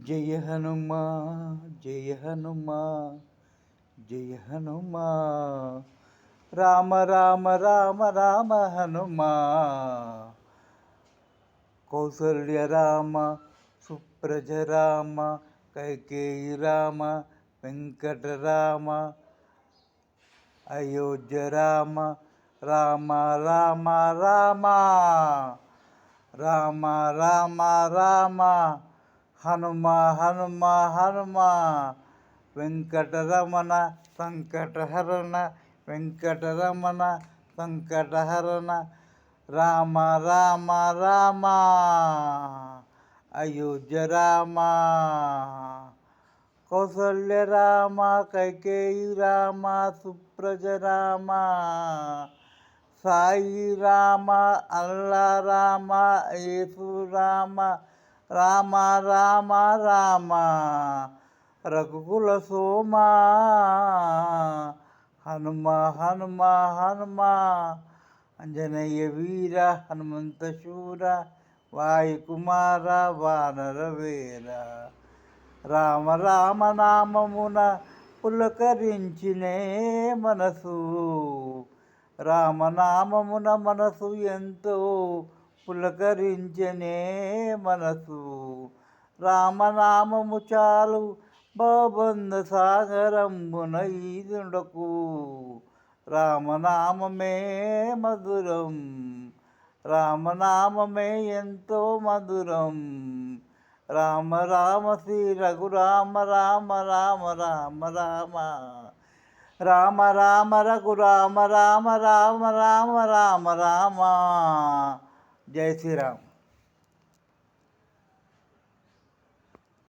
జయ హనుమా జయ హనుమా జయ హనుమా రామ రామ రామ రామ హనుమా కౌసల్య రామ సుప్రజ రామ కైకేయి రామ వెంకటరామ అయోధ్య రామ రామ రామ రామ రామ రామ రామ హనుమ హనుమ హనుమ వెంకటరమణ సంకటహరణ వెంకటరమణ సంకటహరణ రామ రామ రామ అయోధ్య రామ కౌసల్య రామ కైకేయి రామ సుప్రజ రామ సాయి రామ అల్లా రామ యేసు రామ రామ రామ రామ రఘుకుల సోమ హనుమ హనుమ హనుమ అంజనేయ వీర హనుమంత శూర వాయుకుమార వానర వీర రామ రామ నామమున పులకరించినే మనసు రామనామమున మనసు ఎంతో పులకరించనే మనసు రామనామము చాలు బాబంద సాగరంబున ఈదుండకు రామనామమే మధురం రామనామమే ఎంతో మధురం రామ రామ శ్రీ రఘురామ రామ రామ రామ రామ రామ రామ రఘురామ రామ రామ రామ రామ రామ జై శ్రీరామ్.